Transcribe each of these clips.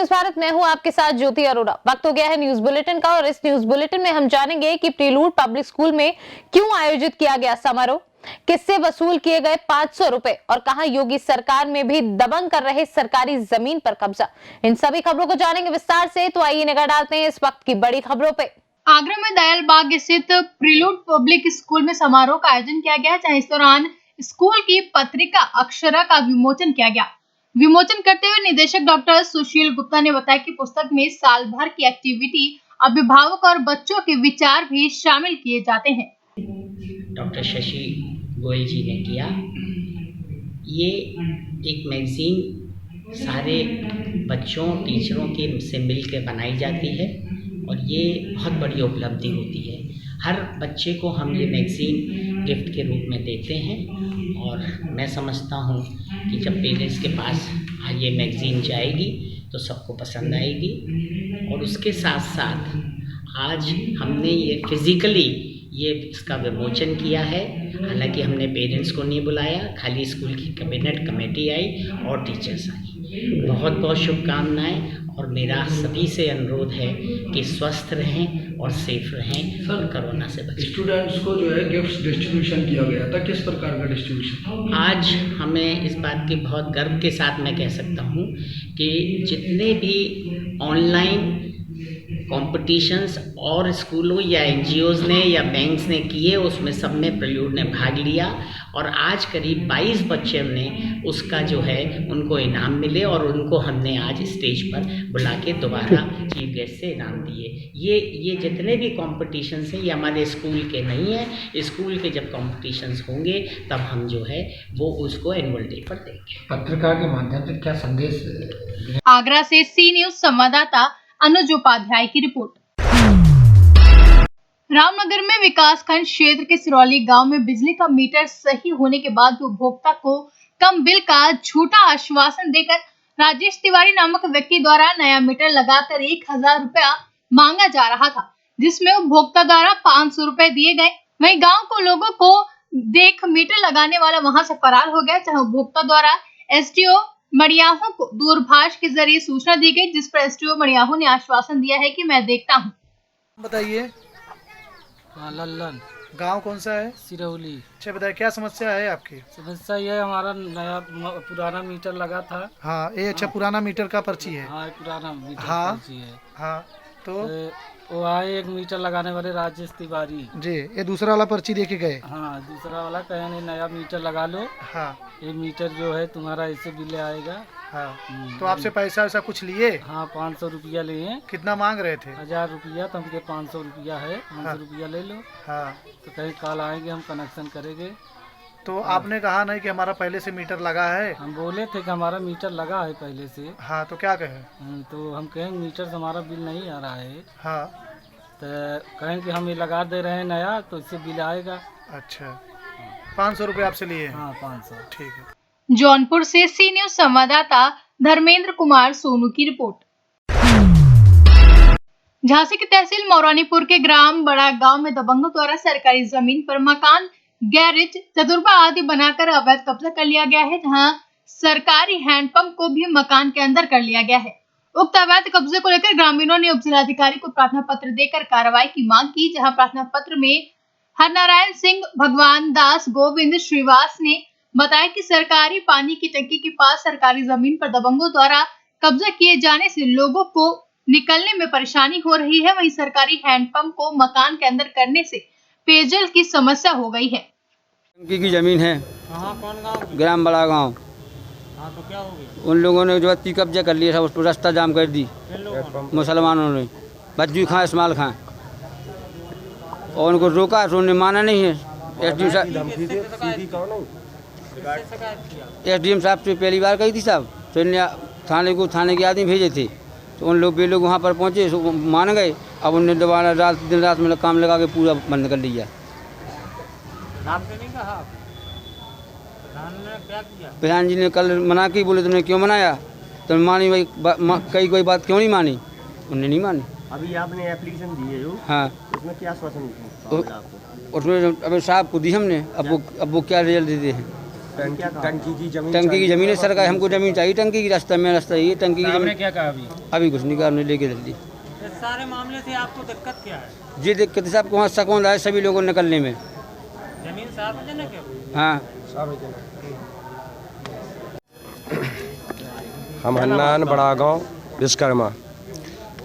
News Bharat में हूं आपके साथ ज्योति अरोड़ा। वक्त हो गया है न्यूज बुलेटिन का और इस न्यूज बुलेटिन में हम जानेंगे कि प्रीलूड पब्लिक स्कूल में क्यों आयोजित किया गया समारोह, किससे वसूल किए गए 500 रुपए और कहां योगी सरकार में भी दबंग कर रहे सरकारी जमीन पर कब्जा। इन सभी खबरों को जानेंगे विस्तार से, तो आइए निगाह डालते हैं इस वक्त की बड़ी खबरों पे। आगरा में दयाल बाग स्थित प्रीलूड पब्लिक स्कूल में समारोह का आयोजन किया गया, जहां इस दौरान स्कूल की पत्रिका अक्षरा का विमोचन किया गया। विमोचन करते हुए निदेशक डॉक्टर सुशील गुप्ता ने बताया कि पुस्तक में साल भर की एक्टिविटी, अभिभावक और बच्चों के विचार भी शामिल किए जाते हैं। डॉक्टर शशि गोयल जी ने किया। ये एक मैगजीन सारे बच्चों टीचरों के से मिल के बनाई जाती है और ये बहुत बड़ी उपलब्धि होती है। हर बच्चे को हम ये मैगज़ीन गिफ्ट के रूप में देते हैं और मैं समझता हूँ कि जब पेरेंट्स के पास ये मैगज़ीन जाएगी तो सबको पसंद आएगी। और उसके साथ साथ आज हमने ये फिज़िकली इसका विमोचन किया है। हालांकि हमने पेरेंट्स को नहीं बुलाया, खाली स्कूल की कैबिनेट कमेटी आई और टीचर्स आई। बहुत बहुत शुभकामनाएं और मेरा सभी से अनुरोध है कि स्वस्थ रहें और सेफ रहें और कोरोना से बचें। स्टूडेंट्स को जो है गिफ्ट्स डिस्ट्रीब्यूशन किया गया था, किस प्रकार का डिस्ट्रीब्यूशन? आज हमें इस बात की बहुत गर्व के साथ मैं कह सकता हूँ कि जितने भी ऑनलाइन कॉम्पिटिशन्स और स्कूलों या एनजीओज़ ने या बैंक्स ने किए, उसमें सब में प्रीलूड ने भाग लिया और आज करीब 22 बच्चों ने उसका जो है उनको इनाम मिले और उनको हमने आज स्टेज पर बुला के दोबारा चीफ गेस्ट से इनाम दिए। ये जितने भी कॉम्पिटिशन्स हैं ये हमारे स्कूल के नहीं हैं। स्कूल के जब कॉम्पिटिशन्स होंगे तब हम जो है वो उसको एनुअल डे पर देंगे। पत्रकार के माध्यम से क्या संदेश? आगरा से सी न्यूज संवाददाता अनुज उपाध्याय की रिपोर्ट। रामनगर में विकासखंड क्षेत्र के सिरौली गांव में बिजली का मीटर सही होने के बाद उपभोक्ता को कम बिल का झूठा आश्वासन देकर राजेश तिवारी नामक व्यक्ति द्वारा नया मीटर लगाकर 1000 रुपया मांगा जा रहा था, जिसमें उपभोक्ता द्वारा 500 रुपए दिए गए। वहीं गांव को लोगों को देख मीटर लगाने वाला वहां से फरार हो गया, जहां उपभोक्ता द्वारा एसडीओ मड़ियाहों को दूरभाष के जरिए सूचना दी गई, जिस पर एसडीओ मड़ियाहों ने आश्वासन दिया है कि मैं देखता हूं। बताइए। हाँ, लल्लन। गांव कौन सा है? सिरौली। अच्छा बताइए, क्या समस्या है आपकी? समस्या ये हमारा नया पुराना मीटर लगा था। हाँ, ये अच्छा पुराना मीटर का पर्ची है। हाँ, पुराना मीटर हाँ, पर्ची है। हाँ, तो वो आए एक मीटर लगाने वाले राजेश तिवारी जी, ये दूसरा वाला पर्ची देके गए। हाँ, दूसरा वाला कहे नहीं नया मीटर लगा लो। हाँ, ये मीटर जो है तुम्हारा इससे बिल आएगा। हाँ, तो आपसे पैसा वैसा कुछ लिए? हाँ, 500 रुपया लिए। कितना मांग रहे थे? 1000 रुपया, तो हमके 500 रुपया है, 500 रुपया ले लो। हाँ, तो कहीं कल आएंगे हम कनेक्शन करेंगे। तो आपने कहा नहीं कि हमारा पहले से मीटर लगा है? हम बोले थे कि हमारा मीटर लगा है पहले से। हाँ, तो क्या कहे? तो हम कहेंगे मीटर से हमारा बिल नहीं आ रहा है। हाँ, तो कहेंगे हम ये लगा दे रहे हैं नया, तो इससे बिल आएगा। अच्छा, 500 रुपये आपसे लिए? हाँ, 500। ठीक है। जौनपुर से सी न्यूज संवाददाता धर्मेंद्र कुमार सोनू की रिपोर्ट। झांसी की तहसील मौरानीपुर के ग्राम बड़ा गांव में दबंगों द्वारा सरकारी जमीन पर मकान, गैरेज, चतुर्बा आदि बनाकर अवैध कब्जा कर लिया गया है, जहां सरकारी हैंडपंप को भी मकान के अंदर कर लिया गया है। उक्त अवैध कब्जे को लेकर ग्रामीणों ने उप जिलाधिकारी को प्रार्थना पत्र देकर कार्रवाई की मांग की, जहां प्रार्थना पत्र में हरनारायण सिंह, भगवान दास, गोविंद श्रीवास ने बताया कि सरकारी पानी की टंकी के पास सरकारी जमीन पर दबंगों द्वारा कब्जा किए जाने से लोगों को निकलने में परेशानी हो रही है। वहीं सरकारी हैंडपंप को मकान के अंदर करने से पेयजल की समस्या हो गई है। टंकी की जमीन है। कौन गाँव? ग्राम बड़ा गाँव। हाँ, तो क्या हो गया? उन लोगों ने जो है कब्जा कर लिया था, उसको रास्ता जाम कर दी मुसलमानों ने। बच्चू खां, इस्माइल खां, और उनको रोका तो उन्होंने माना नहीं है। एसडीएम साहब से पहली बार कही थी साहब, तो इन्हें थाने के आदमी भेजे थे, तो उन लोग लोग वहाँ पर पहुँचे, मान गए। अब उन्होंने दोबारा दिन रात में काम लगा के पूरा बंद कर लिया। प्रधान जी ने कल मना की, बोले तुमने क्यों मनाया? तो मानी भाई कई कोई बात क्यों नहीं मानी? उन्होंने नहीं मानी। अभी आपने एप्लीकेशन दी है जो? हाँ, उसमें क्या आश्वासन? उसमें अभी साहब को दी हमने, अब वो क्या रिजल्ट देते हैं। टंकी की जमीन टंकी की ज़मीन है सरकार, हमको ज़मीन चाहिए, टंकी की रास्ता में रास्ता ये टंकी की आपने ज़मीन। क्या कहा अभी? अभी कुछ नहीं कहा, हमने लेके चल दी। इस सारे मामले से आपको दिक्कत क्या है? ये दिक्कत साहब को वहाँ सकून आए सभी लोगों निकलने में। जमीन सार्वजनिक है? हाँ हम हन्नान बड़ा गाँव विश्वकर्मा,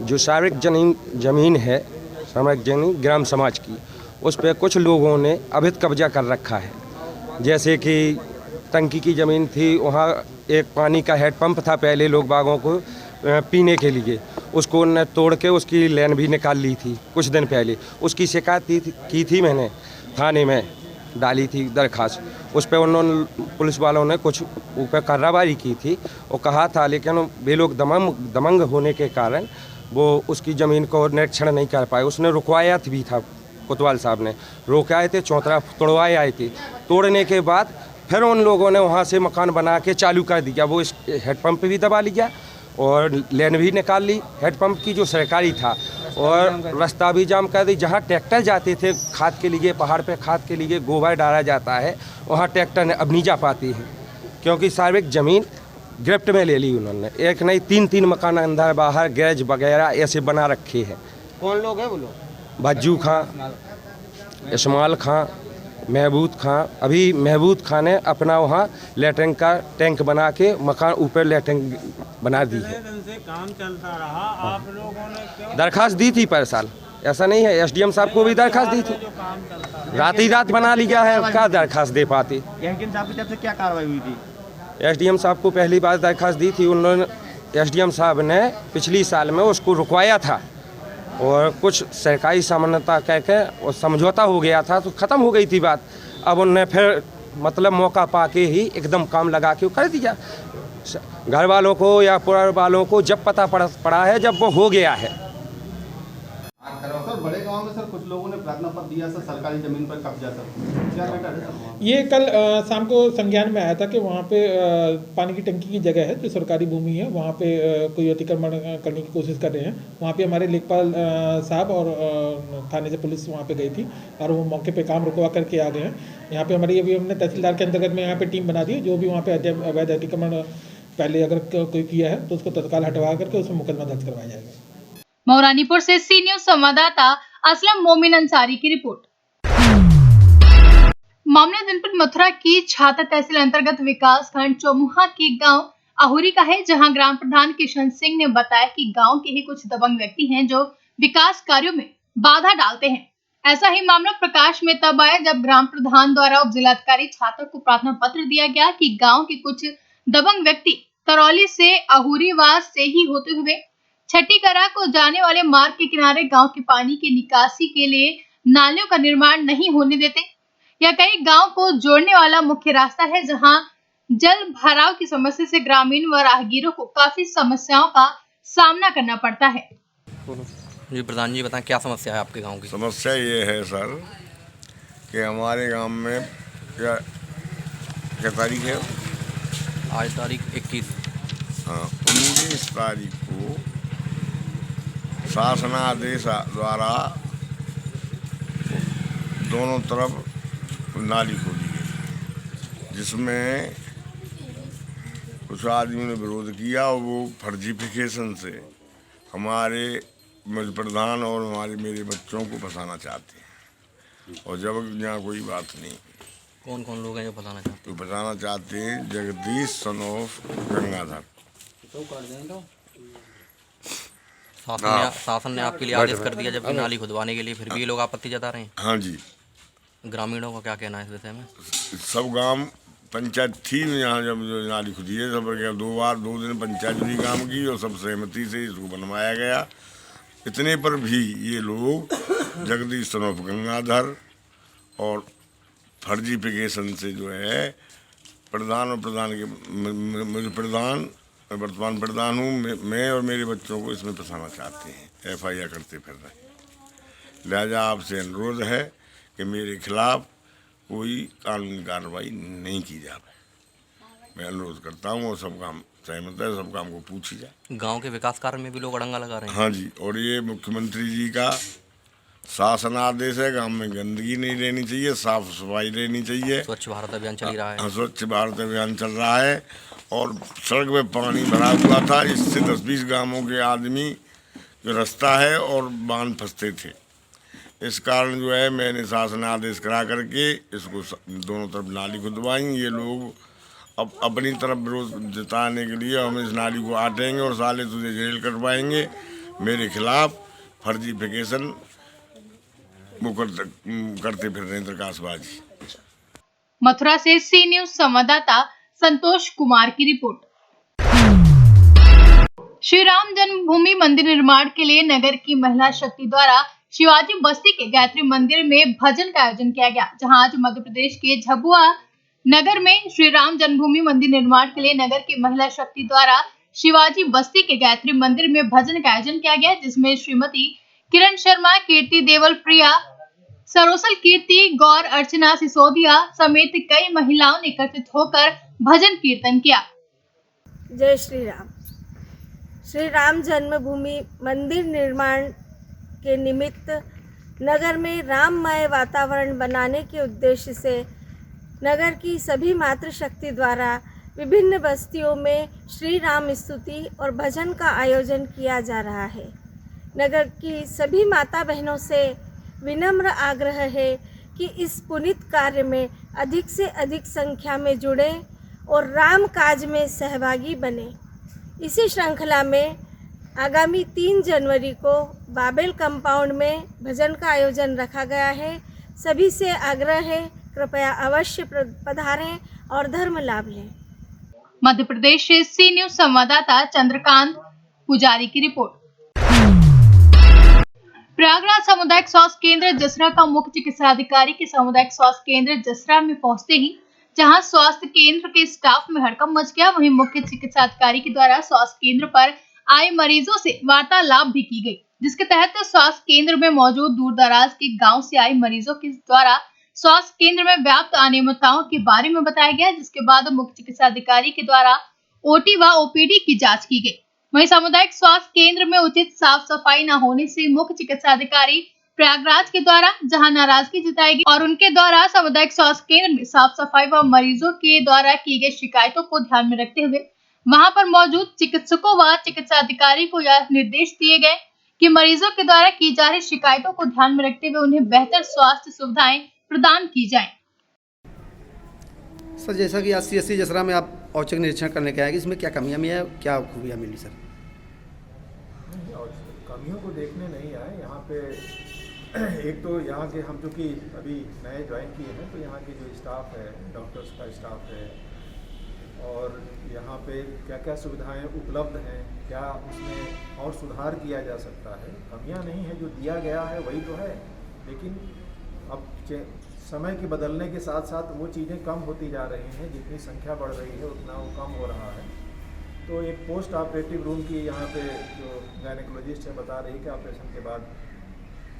जो सार्वजनिक जमीन है, सार्वजनिक ग्राम समाज की, उस पर कुछ लोगों ने अवैध कब्जा कर रखा है। जैसे कि टंकी की ज़मीन थी, वहाँ एक पानी का हेडपंप था पहले लोग बागों को पीने के लिए, उसको उन्होंने तोड़ के उसकी लाइन भी निकाल ली थी कुछ दिन पहले। उसकी शिकायत की थी मैंने, थाने में डाली थी दरखास्त, उस पर उन्होंने पुलिस वालों ने कुछ ऊपर कार्रवाई की थी और कहा था, लेकिन वे लोग दमंग होने के कारण वो उसकी ज़मीन को निरीक्षण नहीं कर पाए। उसने रुकवाया भी था, कोतवाल साहब ने रोकाए थे, चौतरा तोड़वाए आए थे। तोड़ने के बाद फिर उन लोगों ने वहाँ से मकान बना के चालू कर दिया। वो इस हेडपम्प भी दबा लिया और लेन भी निकाल ली हेडपम्प की जो सरकारी था, और रास्ता भी जाम कर दी। जहाँ ट्रैक्टर जाते थे खाद के लिए, पहाड़ पे खाद के लिए गोबर डाला जाता है, वहाँ ट्रैक्टर अब नहीं जा पाती है, क्योंकि सार्वजनिक ज़मीन गिरफ्त में ले ली उन्होंने। एक नहीं 3 मकान अंदर बाहर गैरेज वगैरह ऐसे बना रखे हैं। कौन लोग हैं बोलो? भज्जू खां, इस्माइल खां, महबूद खां। अभी महबूद खां ने अपना वहाँ लेटरिन का टैंक बना के मकान ऊपर लेटरिन बना दी है। काम चलता रहा, आप लोगों ने क्यों दरखास्त दी थी पर साल, ऐसा नहीं है। एसडीएम साहब को भी दरखास्त दी थी, रात ही रात बना लिया है, क्या दरखास्त दे पाते। एसडीएम साहब की तरफ से क्या कार्रवाई हुई थी? एसडीएम साहब को पहली बार दरखास्त दी थी, उन्होंने एसडीएम साहब ने पिछली साल में उसको रुकवाया था और कुछ सरकारी सामान्यता कह के और समझौता हो गया था, तो ख़त्म हो गई थी बात। अब उनने फिर मतलब मौका पाके ही एकदम काम लगा के कर दिया। घर वालों को या परिवार वालों को जब पता पड़ा है, जब वो हो गया है। सर बड़े गांव में सर कुछ लोगों ने प्रार्थना पत्र दिया सर, सरकारी जमीन पर कब्जा सर, क्या मैटर है सर? ये कल शाम को संज्ञान में आया था कि वहाँ पे पानी की टंकी की जगह है जो सरकारी भूमि है, वहाँ पे कोई अतिक्रमण करने की कोशिश कर रहे हैं। वहाँ पे हमारे लेखपाल साहब और थाने से पुलिस वहाँ पे गई थी और वो मौके पे काम रुकवा करके आ गए हैं। यहाँ पे हमारी अभी हमने तहसीलदार के अंतर्गत में यहाँ पे टीम बना दी है, जो भी वहाँ पे अवैध अतिक्रमण पहले अगर कोई किया है तो उसको तत्काल हटवा करके उसमें मुकदमा दर्ज करवाया जाएगा। मौरानीपुर से सी न्यूज संवाददाता असलम मोमिन अंसारी की रिपोर्ट। मामला जनपद मथुरा की छाता तहसील अंतर्गत विकास खंड चौमुहा के गांव आहुरी का है, जहां ग्राम प्रधान किशन सिंह ने बताया कि गांव के ही कुछ दबंग व्यक्ति हैं जो विकास कार्यों में बाधा डालते हैं। ऐसा ही मामला प्रकाश में तब आया जब ग्राम प्रधान द्वारा उप जिलाधिकारी छाता को प्रार्थना पत्र दिया गया कि गाँव के कुछ दबंग व्यक्ति करौली से आहुरीवास से ही होते हुए छठीकरा को जाने वाले मार्ग के किनारे गांव के पानी की निकासी के लिए नालियों का निर्माण नहीं होने देते। यह कई गांव को जोड़ने वाला मुख्य रास्ता है, जहां जल भराव की समस्या से ग्रामीण व राहगीरों को काफी समस्याओं का सामना करना पड़ता है। जी प्रधान जी बताएं, क्या समस्या है आपके गांव की? समस्या ये है सर कि हमारे गांव में क्या तारीख है? आज तारीख 21। हाँ, 19 तारीख को शासनादेश द्वारा दोनों तरफ नाली खोदी गई, जिसमें कुछ आदमियों ने विरोध किया और वो फर्जीफिकेशन से हमारे मुझ प्रधान और मेरे बच्चों को फंसाना चाहते हैं, और जब यहाँ कोई बात नहीं। कौन कौन लोग हैं जो फंसाना चाहते हैं? तो फंसाना चाहते हैं जगदीश सन ऑफ गंगाधर। शासन ने आपके लिए आदेश कर दिया जबकि नाली खुदवाने के लिए, फिर भी ये लोग आपत्ति जता रहे हैं। हाँ जी। ग्रामीणों का क्या कहना है इस विषय में? सब गांव पंचायत थी यहाँ जब नाली खुदी है, सब 2 दिन पंचायत भी काम की और सब सहमति से इसको बनवाया गया। इतने पर भी ये लोग जगदीश सन ऑफ गंगाधर और फर्जीफिकेशन से जो है प्रधान और प्रधान के मुझे प्रधान वर्तमान प्रधान हूँ मैं और मेरे बच्चों को इसमें फंसाना चाहते हैं, FIR करते फिर रहे। लिहाजा आपसे अनुरोध है कि मेरे खिलाफ कोई कानूनी कार्रवाई नहीं की जाए। मैं अनुरोध करता हूँ और सब काम सहमत है, सब काम को पूछी जाए। गांव के विकास कार्य में भी लोग अड़ंगा लगा रहे हैं। हाँ जी, और ये मुख्यमंत्री जी का शासन आदेश है, गांव में गंदगी नहीं रहनी चाहिए, साफ सफाई रहनी चाहिए। स्वच्छ भारत अभियान चल रहा है। स्वच्छ भारत अभियान चल रहा है और सड़क में पानी भरा हुआ था, इससे 10-20 गांवों के आदमी जो रास्ता है और बांध फंसते थे। इस कारण जो है मैंने शासन आदेश करा करके इसको दोनों तरफ नाली खुदवाई। ये लोग अब अपनी तरफ विरोध जताने के लिए हम इस नाली को आटेंगे और साले तुझे जेल कटवाएंगे, मेरे खिलाफ फर्जीफिकेशन वो करते फिर रहे प्रकाशबाजी। मथुरा से सी न्यूज संवाददाता संतोष कुमार की रिपोर्ट। श्री राम जन्मभूमि मंदिर निर्माण के लिए नगर की महिला शक्ति द्वारा शिवाजी बस्ती के गायत्री मंदिर में भजन का आयोजन किया गया, जहां आज मध्य प्रदेश के झबुआ नगर में श्री राम जन्मभूमि मंदिर निर्माण के लिए नगर की महिला शक्ति द्वारा शिवाजी बस्ती के गायत्री मंदिर में भजन का आयोजन किया गया, जिसमें श्रीमती किरण शर्मा, कीर्ति देवल, प्रिया सरोसल, कीर्ति गौर, अर्चना सिसोदिया समेत कई महिलाओं ने एकत्रित होकर भजन कीर्तन किया। जय श्री राम। श्री राम जन्मभूमि मंदिर निर्माण के निमित्त नगर में राममय वातावरण बनाने के उद्देश्य से नगर की सभी मातृशक्ति द्वारा विभिन्न बस्तियों में श्री राम स्तुति और भजन का आयोजन किया जा रहा है। नगर की सभी माता बहनों से विनम्र आग्रह है कि इस पुनीत कार्य में अधिक से अधिक संख्या में जुड़े और राम काज में सहभागी बने। इसी श्रृंखला में आगामी 3 जनवरी को बाबेल कंपाउंड में भजन का आयोजन रखा गया है। सभी से आग्रह है, कृपया अवश्य पधारें और धर्म लाभ लें। मध्य प्रदेश से सी न्यूज संवाददाता चंद्रकांत पुजारी की रिपोर्ट। प्रयागराज सामुदायिक स्वास्थ्य केंद्र जसरा का मुख्य चिकित्सा अधिकारी के सामुदायिक स्वास्थ्य केंद्र जसरा में पहुंचते ही जहां स्वास्थ्य केंद्र के स्टाफ में हड़कंप मच गया, वहीं मुख्य चिकित्सा अधिकारी के द्वारा स्वास्थ्य केंद्र पर आए मरीजों से वार्तालाप भी की गई, जिसके तहत स्वास्थ्य केंद्र में मौजूद दूर दराज के गाँव से आए मरीजों के द्वारा स्वास्थ्य केंद्र में व्याप्त अनियमितताओं के बारे में बताया गया, जिसके बाद मुख्य चिकित्सा अधिकारी के द्वारा ओटी व ओपीडी की जांच की गई। वहीं सामुदायिक स्वास्थ्य केंद्र में उचित साफ सफाई न होने से मुख्य चिकित्सा अधिकारी प्रयागराज के द्वारा जहां नाराजगी जताई गई और उनके द्वारा सामुदायिक स्वास्थ्य केंद्र में साफ सफाई व मरीजों के द्वारा की गई शिकायतों को ध्यान में रखते हुए वहां पर मौजूद चिकित्सकों व चिकित्सा अधिकारी को यह निर्देश दिए गए कि मरीजों के द्वारा की जा रही शिकायतों को ध्यान में रखते हुए उन्हें बेहतर स्वास्थ्य सुविधाएं प्रदान की जाएं। सर, जैसा कि आज CSC जसरा में आप औचक निरीक्षण करने के आएंगे, इसमें क्या कमियां मिली है, क्या खूबियां मिली सर? कमियों को देखने नहीं आए यहाँ पे। एक तो यहाँ के हम चूँकि अभी नए ज्वाइन किए हैं, तो यहाँ के जो स्टाफ है, डॉक्टर्स का स्टाफ है, और यहाँ पे क्या क्या सुविधाएं उपलब्ध हैं, क्या उसमें और सुधार किया जा सकता है। कमियाँ नहीं है, जो दिया गया है वही तो है, लेकिन अब समय के बदलने के साथ साथ वो चीज़ें कम होती जा रही हैं। जितनी संख्या बढ़ रही है उतना वो कम हो रहा है। तो एक पोस्ट ऑपरेटिव रूम की यहाँ पे जो गायनेकोलॉजिस्ट है बता रही कि ऑपरेशन के बाद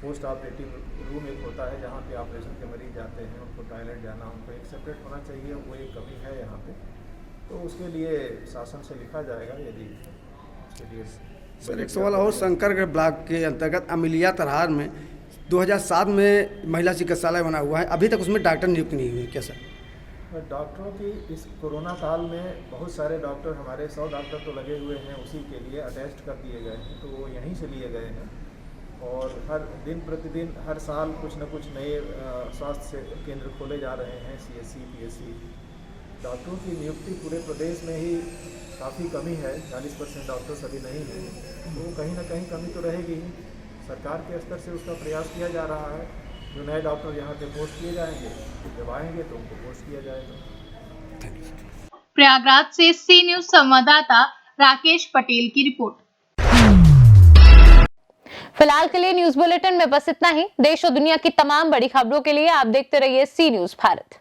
पोस्ट ऑपरेटिव रूम एक होता है जहाँ पे ऑपरेशन के मरीज जाते हैं, उनको टॉयलेट जाना, उनको एक सेपरेट होना चाहिए, वो एक कमी है यहाँ पे। तो उसके लिए शासन से लिखा जाएगा यदि उसके लिए। सर, एक सवाल और, शंकरगढ़ ब्लॉक के अंतर्गत अमिलिया तरहार में 2007 में महिला चिकित्सालय बना हुआ है, अभी तक उसमें डॉक्टर नियुक्त नहीं हुए, क्या सर? डॉक्टरों की इस कोरोना काल में बहुत सारे डॉक्टर, हमारे 100 डॉक्टर तो लगे हुए हैं उसी के लिए, अटेस्ट कर दिए गए हैं, तो वो यहीं से लिए गए हैं। और हर दिन प्रतिदिन हर साल कुछ न कुछ नए स्वास्थ्य केंद्र खोले जा रहे हैं, CSC PSC। डॉक्टरों की नियुक्ति पूरे प्रदेश में ही काफ़ी कमी है, 40% डॉक्टर्स अभी नहीं हैं, तो कहीं ना कहीं कमी तो रहेगी ही। सरकार के स्तर से उसका प्रयास किया जा रहा है। जो नए डॉक्टर यहाँ पे पोस्ट किए जाएंगे, जब आएंगे तो उनको पोस्ट किया जाएगा। प्रयागराज से सी न्यूज संवाददाता राकेश पटेल की रिपोर्ट। फिलहाल के लिए न्यूज बुलेटिन में बस इतना ही। देश और दुनिया की तमाम बड़ी खबरों के लिए आप देखते रहिए सी न्यूज भारत।